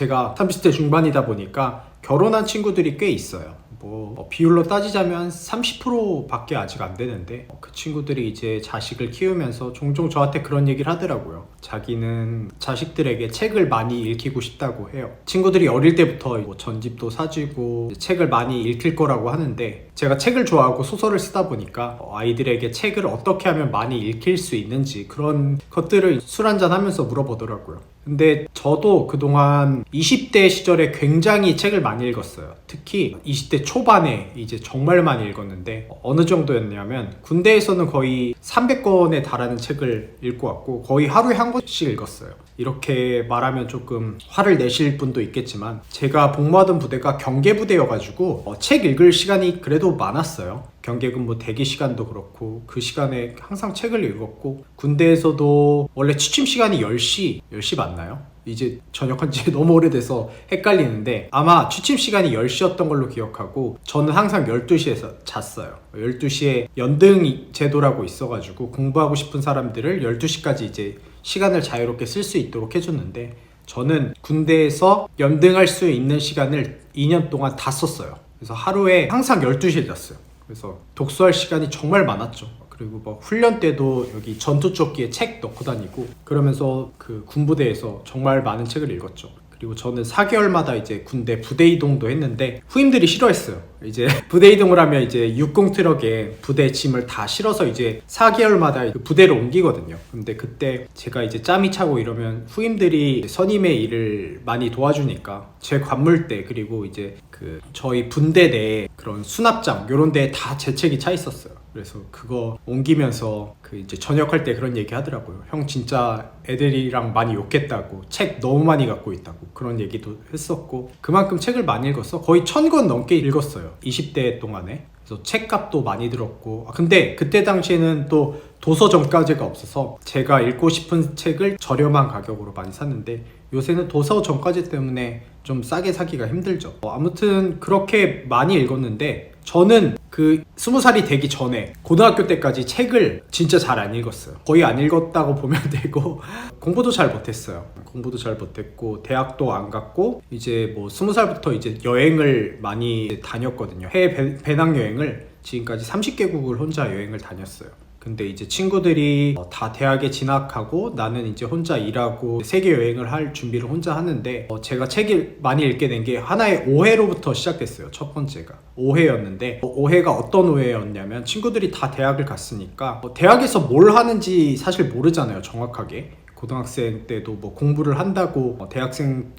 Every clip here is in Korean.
제가 30대 중반이다 보니까 결혼한 친구들이 꽤 있어요. 비율로 따지자면 30%밖에 아직 안 되는데, 그 친구들이 이제 자식을 키우면서 종종 저한테 그런 얘기를 하더라고요. 자기는 자식들에게 책을 많이 읽히고 싶다고 해요. 친구들이 어릴 때부터 전집도 사주고 책을 많이 읽힐 거라고 하는데, 제가 책을 좋아하고 소설을 쓰다 보니까 아이들에게 책을 어떻게 하면 많이 읽힐 수 있는지 그런 것들을 술 한잔 하면서 물어보더라고요. 근데 저도 그동안 20대 시절에 굉장히 책을 많이 읽었어요. 특히 20대 초반에 이제 정말 많이 읽었는데, 어느 정도였냐면 군대에서는 거의 300권에 달하는 책을 읽고 왔고, 거의 하루에 한 권씩 읽었어요. 이렇게 말하면 조금 화를 내실 분도 있겠지만, 제가 복무하던 부대가 경계부대여가지고 책 읽을 시간이 그래도 많았어요. 경계근무 대기 시간도 그렇고 그 시간에 항상 책을 읽었고, 군대에서도 원래 취침 시간이 10시 맞나요? 이제 전역한 지 너무 오래돼서 헷갈리는데, 아마 취침 시간이 10시였던 걸로 기억하고, 저는 항상 12시에서 잤어요. 12시에 연등 제도라고 있어가지고 공부하고 싶은 사람들을 12시까지 이제 시간을 자유롭게 쓸 수 있도록 해줬는데, 저는 군대에서 연등할 수 있는 시간을 2년 동안 다 썼어요. 그래서 하루에 항상 12시에 잤어요. 그래서 독서할 시간이 정말 많았죠. 그리고 훈련 때도 여기 전투조끼에 책 넣고 다니고, 그러면서 그 군부대에서 정말 많은 책을 읽었죠. 그리고 저는 4개월마다 이제 군대 부대 이동도 했는데, 후임들이 싫어했어요. 이제 부대 이동을 하면 이제 60 트럭에 부대 짐을 다 실어서 이제 4개월마다 그 부대를 옮기거든요. 근데 그때 제가 이제 짬이 차고 이러면 후임들이 선임의 일을 많이 도와주니까 제 관물대, 그리고 이제 그 저희 분대 내에 그런 수납장 요런 데에 다 제 책이 차 있었어요. 그래서 그거 옮기면서 그 이제 전역할 때 그런 얘기 하더라고요. 형 진짜 애들이랑 많이 욕했다고, 책 너무 많이 갖고 있다고 그런 얘기도 했었고, 그만큼 책을 많이 읽었어. 거의 1000권 넘게 읽었어요, 20대 동안에. 그래서 책값도 많이 들었고, 근데 그때 당시에는 또 도서 정가제가 없어서 제가 읽고 싶은 책을 저렴한 가격으로 많이 샀는데, 요새는 도서 정가제 때문에 좀 싸게 사기가 힘들죠. 아무튼 그렇게 많이 읽었는데, 저는 그 20살이 되기 전에 고등학교 때까지 책을 진짜 잘 안 읽었어요. 거의 안 읽었다고 보면 되고, 공부도 잘 못했어요. 공부도 잘 못했고, 대학도 안 갔고, 이제 20살부터 이제 여행을 많이 다녔거든요. 해외 배낭여행을 지금까지 30개국을 혼자 여행을 다녔어요. 근데 이제 친구들이 다 대학에 진학하고, 나는 이제 혼자 일하고 세계 여행을 할 준비를 혼자 하는데, 제가 책을 많이 읽게 된 게 하나의 오해로부터 시작됐어요. 첫 번째가 오해였는데, 오해가 어떤 오해였냐면, 친구들이 다 대학을 갔으니까 대학에서 뭘 하는지 사실 모르잖아요, 정확하게. 고등학생 때도 공부를 한다고, 대학생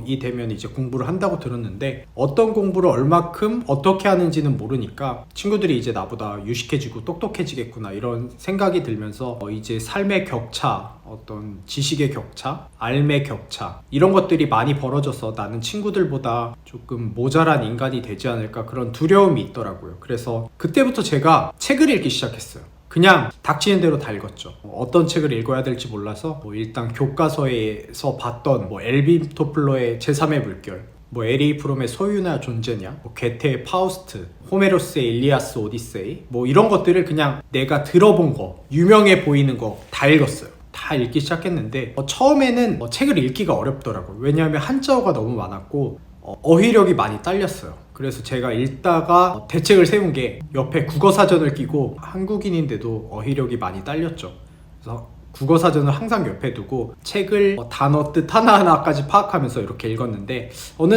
이 되면 이제 공부를 한다고 들었는데, 어떤 공부를 얼마큼 어떻게 하는지는 모르니까 친구들이 이제 나보다 유식해지고 똑똑해지겠구나 이런 생각이 들면서, 이제 삶의 격차, 어떤 지식의 격차, 삶의 격차 이런 것들이 많이 벌어져서 나는 친구들보다 조금 모자란 인간이 되지 않을까, 그런 두려움이 있더라고요. 그래서 그때부터 제가 책을 읽기 시작했어요. 그냥 닥치는 대로 다 읽었죠. 어떤 책을 읽어야 될지 몰라서 일단 교과서에서 봤던 엘빈 토플러의 제3의 물결, 에리 프롬의 소유나 존재냐, 괴테의 파우스트, 호메로스의 일리아스 오디세이, 이런 것들을 그냥 내가 들어본 거, 유명해 보이는 거 다 읽었어요. 다 읽기 시작했는데, 처음에는 책을 읽기가 어렵더라고요. 왜냐하면 한자어가 너무 많았고 어휘력이 많이 딸렸어요. 그래서 제가 읽다가 대책을 세운 게, 옆에 국어사전을 끼고, 한국인인데도 어휘력이 많이 딸렸죠. 그래서 국어사전을 항상 옆에 두고 책을 단어 뜻 하나하나까지 파악하면서 이렇게 읽었는데, 어느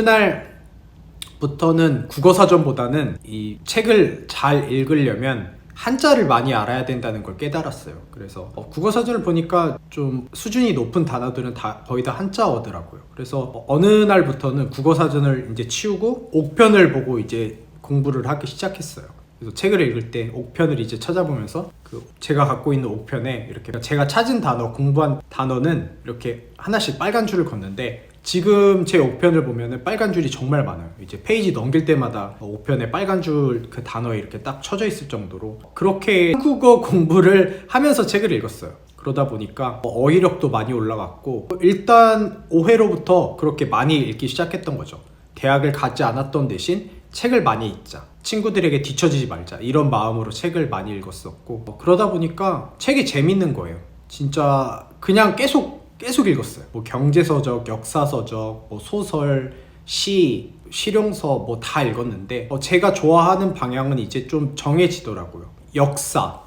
날부터는 국어사전보다는 이 책을 잘 읽으려면 한자를 많이 알아야 된다는 걸 깨달았어요. 그래서 국어사전을 보니까 좀 수준이 높은 단어들은 거의 다 한자어더라고요. 그래서 어느 날부터는 국어사전을 이제 치우고 옥편을 보고 이제 공부를 하기 시작했어요. 그래서 책을 읽을 때 옥편을 이제 찾아보면서, 제가 갖고 있는 옥편에 이렇게 제가 찾은 단어, 공부한 단어는 이렇게 하나씩 빨간 줄을 걷는데, 지금 제 옥편을 보면은 빨간 줄이 정말 많아요. 이제 페이지 넘길 때마다 옥편에 빨간 줄 그 단어에 이렇게 딱 쳐져 있을 정도로, 그렇게 한국어 공부를 하면서 책을 읽었어요. 그러다 보니까 어휘력도 많이 올라갔고, 일단 오해로부터 그렇게 많이 읽기 시작했던 거죠. 대학을 가지 않았던 대신 책을 많이 읽자, 친구들에게 뒤처지지 말자, 이런 마음으로 책을 많이 읽었었고, 그러다 보니까 책이 재밌는 거예요. 진짜 그냥 계속 계속 읽었어요. 뭐 경제서적, 역사서적, 뭐 소설, 시, 실용서 뭐 다 읽었는데 제가 좋아하는 방향은 이제 좀 정해지더라고요. 역사,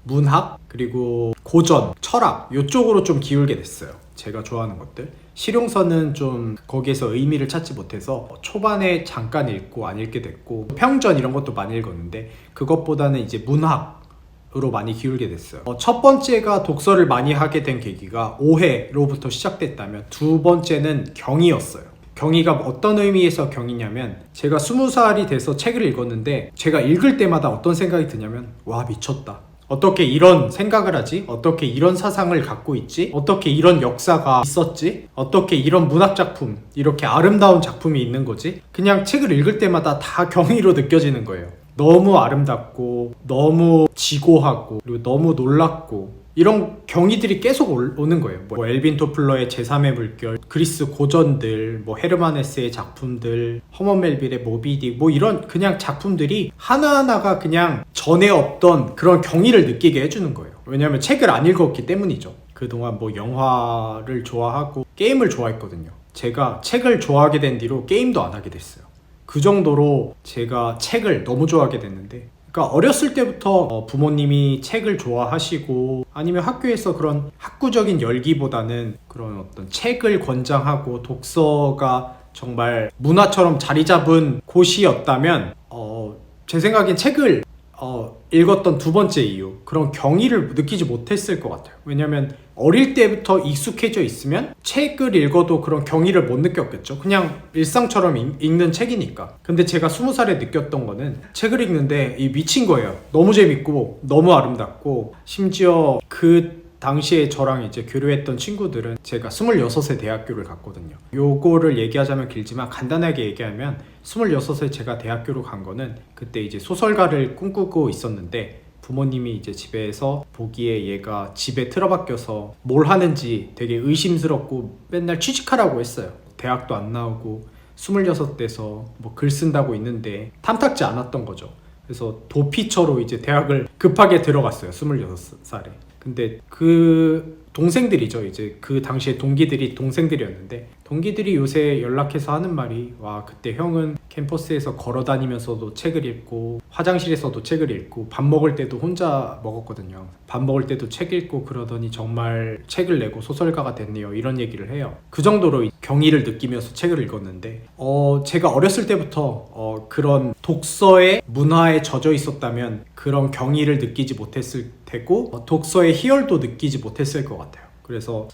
문학, 그리고 고전, 철학 이쪽으로 좀 기울게 됐어요. 제가 좋아하는 것들. 실용서는 좀 거기에서 의미를 찾지 못해서 초반에 잠깐 읽고 안 읽게 됐고, 평전 이런 것도 많이 읽었는데 그것보다는 이제 문학으로 많이 기울게 됐어요. 첫 번째가 독서를 많이 하게 된 계기가 오해로부터 시작됐다면, 두 번째는 경이였어요. 경이가 어떤 의미에서 경이냐면, 제가 20살이 돼서 책을 읽었는데 제가 읽을 때마다 어떤 생각이 드냐면, 와 미쳤다, 어떻게 이런 생각을 하지? 어떻게 이런 사상을 갖고 있지? 어떻게 이런 역사가 있었지? 어떻게 이런 문학작품, 이렇게 아름다운 작품이 있는 거지? 그냥 책을 읽을 때마다 다 경이로 느껴지는 거예요. 너무 아름답고 너무 지고하고 그리고 너무 놀랍고, 이런 경이들이 계속 오는 거예요. 뭐 엘빈 토플러의 제3의 물결, 그리스 고전들, 뭐 헤르만 헤세의 작품들, 허먼 멜빌의 모비딕, 뭐 이런 그냥 작품들이 하나하나가 그냥 전에 없던 그런 경이를 느끼게 해주는 거예요. 왜냐하면 책을 안 읽었기 때문이죠. 그동안 뭐 영화를 좋아하고 게임을 좋아했거든요. 제가 책을 좋아하게 된 뒤로 게임도 안 하게 됐어요. 그 정도로 제가 책을 너무 좋아하게 됐는데, 그러니까 어렸을 때부터 부모님이 책을 좋아하시고, 아니면 학교에서 그런 학구적인 열기보다는 그런 어떤 책을 권장하고 독서가 정말 문화처럼 자리 잡은 곳이었다면, 제 생각엔 책을 읽었던 두 번째 이유, 그런 경의를 느끼지 못했을 것 같아요. 왜냐면 어릴 때부터 익숙해져 있으면 책을 읽어도 그런 경의를 못 느꼈겠죠. 그냥 일상처럼 읽는 책이니까. 근데 제가 20살에 느꼈던 거는, 책을 읽는데 미친 거예요. 너무 재밌고 너무 아름답고, 심지어 그 당시에 저랑 이제 교류했던 친구들은, 제가 26세 대학교를 갔거든요. 요거를 얘기하자면 길지만 간단하게 얘기하면, 26세 제가 대학교로 간 거는, 그때 이제 소설가를 꿈꾸고 있었는데 부모님이 이제 집에서 보기에 얘가 집에 틀어박혀서 뭘 하는지 되게 의심스럽고 맨날 취직하라고 했어요. 대학도 안 나오고 26대서 뭐 글 쓴다고 있는데 탐탁지 않았던 거죠. 그래서 도피처로 이제 대학을 급하게 들어갔어요. 26살에. 근데 그 동생들이죠. 이제 그 당시에 동기들이 동생들이었는데, 동기들이 요새 연락해서 하는 말이, 와 그때 형은 캠퍼스에서 걸어다니면서도 책을 읽고 화장실에서도 책을 읽고 밥 먹을 때도 혼자 먹었거든요. 밥 먹을 때도 책 읽고 그러더니 정말 책을 내고 소설가가 됐네요, 이런 얘기를 해요. 그 정도로 경의를 느끼면서 책을 읽었는데, 제가 어렸을 때부터 그런 독서의 문화에 젖어 있었다면 그런 경의를 느끼지 못했을 테고, 독서의 희열도 느끼지 못했을 것 같아요. 그래서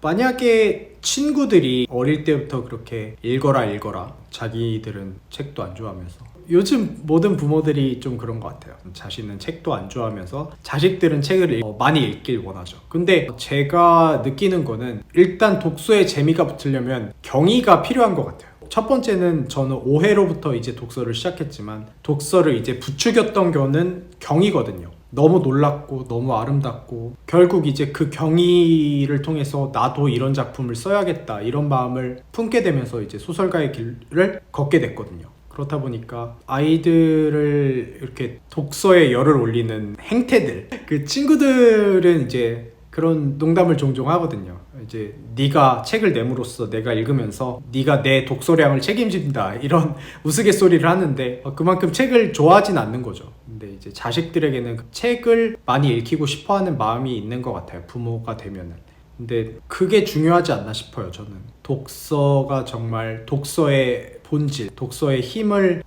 만약에 친구들이 어릴 때부터 그렇게 읽어라 자기들은 책도 안 좋아하면서, 요즘 모든 부모들이 좀 그런 것 같아요. 자신은 책도 안 좋아하면서 자식들은 책을 많이 읽길 원하죠. 근데 제가 느끼는 거는, 일단 독서에 재미가 붙으려면 경의가 필요한 것 같아요. 첫 번째는, 저는 오해로부터 이제 독서를 시작했지만 독서를 이제 부추겼던 거는 경이거든요. 너무 놀랍고 너무 아름답고, 결국 이제 그 경의를 통해서 나도 이런 작품을 써야겠다, 이런 마음을 품게 되면서 이제 소설가의 길을 걷게 됐거든요. 그렇다 보니까 아이들을 이렇게 독서에 열을 올리는 행태들, 그 친구들은 이제 그런 농담을 종종 하거든요. 이제 네가 책을 내므로써 내가 읽으면서 네가 내 독서량을 책임진다, 이런 우스갯소리를 하는데, 그만큼 책을 좋아하진 않는 거죠. 근데 이제 자식들에게는 책을 많이 읽히고 싶어하는 마음이 있는 것 같아요, 부모가 되면은. 근데 그게 중요하지 않나 싶어요. 저는 독서가 정말, 독서의 본질, 독서의 힘을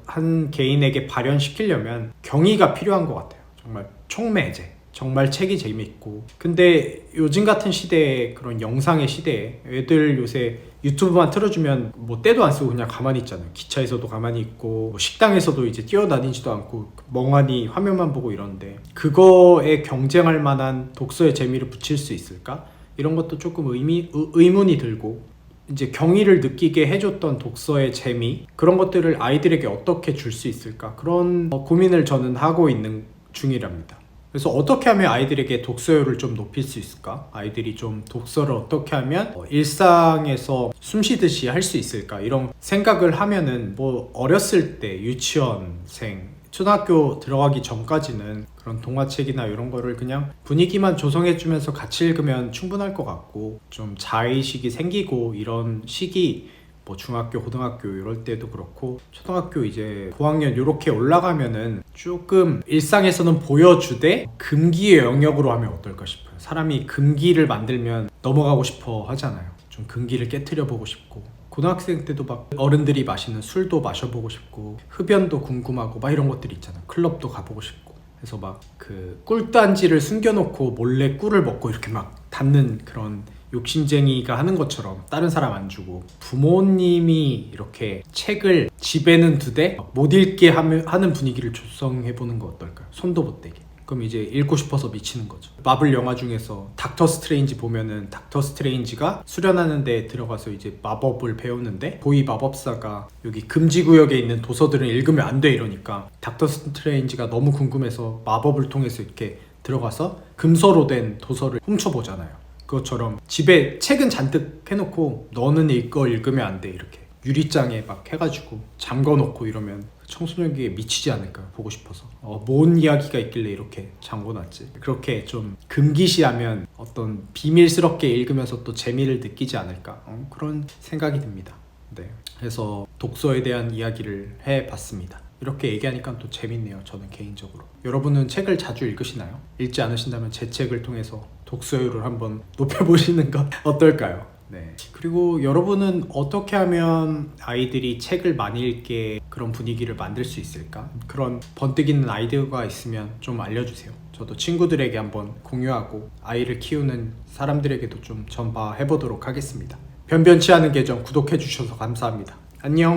한 개인에게 발현시키려면 경의가 필요한 것 같아요. 정말 촉매제, 정말 책이 재밌고. 근데 요즘 같은 시대에, 그런 영상의 시대에 애들 요새 유튜브만 틀어주면 뭐 때도 안 쓰고 그냥 가만히 있잖아요. 기차에서도 가만히 있고, 뭐 식당에서도 이제 뛰어다니지도 않고 멍하니 화면만 보고 이러는데, 그거에 경쟁할 만한 독서의 재미를 붙일 수 있을까? 이런 것도 조금 의문이 들고, 이제 경의를 느끼게 해줬던 독서의 재미, 그런 것들을 아이들에게 어떻게 줄 수 있을까? 그런 고민을 저는 하고 있는 중이랍니다. 그래서 어떻게 하면 아이들에게 독서율을 좀 높일 수 있을까? 아이들이 좀 독서를 어떻게 하면 일상에서 숨쉬듯이 할 수 있을까? 이런 생각을 하면은, 뭐 어렸을 때 유치원생, 초등학교 들어가기 전까지는 그런 동화책이나 이런 거를 그냥 분위기만 조성해주면서 같이 읽으면 충분할 것 같고, 좀 자의식이 생기고 이런 시기, 뭐 중학교, 고등학교 이럴 때도 그렇고 초등학교 이제 고학년 이렇게 올라가면은 조금 일상에서는 보여주되 금기의 영역으로 하면 어떨까 싶어요. 사람이 금기를 만들면 넘어가고 싶어 하잖아요. 좀 금기를 깨트려 보고 싶고, 고등학생 때도 막 어른들이 마시는 술도 마셔보고 싶고, 흡연도 궁금하고 막 이런 것들이 있잖아. 클럽도 가보고 싶고. 그래서 막 그 꿀단지를 숨겨놓고 몰래 꿀을 먹고 이렇게 막 담는 그런 욕심쟁이가 하는 것처럼 다른 사람 안 주고, 부모님이 이렇게 책을 집에는 두되 못 읽게 하는 분위기를 조성해보는 거 어떨까요? 손도 못 대게. 그럼 이제 읽고 싶어서 미치는 거죠. 마블 영화 중에서 닥터 스트레인지 보면은 닥터 스트레인지가 수련하는 데 들어가서 이제 마법을 배우는데, 고위 마법사가 여기 금지 구역에 있는 도서들은 읽으면 안 돼 이러니까 닥터 스트레인지가 너무 궁금해서 마법을 통해서 이렇게 들어가서 금서로 된 도서를 훔쳐보잖아요. 그것처럼 집에 책은 잔뜩 해놓고 너는 이거 읽으면 안 돼 이렇게 유리장에 막 해가지고 잠궈놓고 이러면 청소년기에 미치지 않을까, 보고 싶어서. 뭔 이야기가 있길래 이렇게 잠궈놨지. 그렇게 좀 금기시하면 어떤 비밀스럽게 읽으면서 또 재미를 느끼지 않을까, 그런 생각이 듭니다. 네, 그래서 독서에 대한 이야기를 해봤습니다. 이렇게 얘기하니까 또 재밌네요. 저는 개인적으로. 여러분은 책을 자주 읽으시나요? 읽지 않으신다면 제 책을 통해서 독서율을 한번 높여보시는 건 어떨까요? 네. 그리고 여러분은 어떻게 하면 아이들이 책을 많이 읽게 그런 분위기를 만들 수 있을까? 그런 번뜩 있는 아이디어가 있으면 좀 알려주세요. 저도 친구들에게 한번 공유하고 아이를 키우는 사람들에게도 좀 전파해보도록 하겠습니다. 변변치 않은 계정 구독해주셔서 감사합니다. 안녕.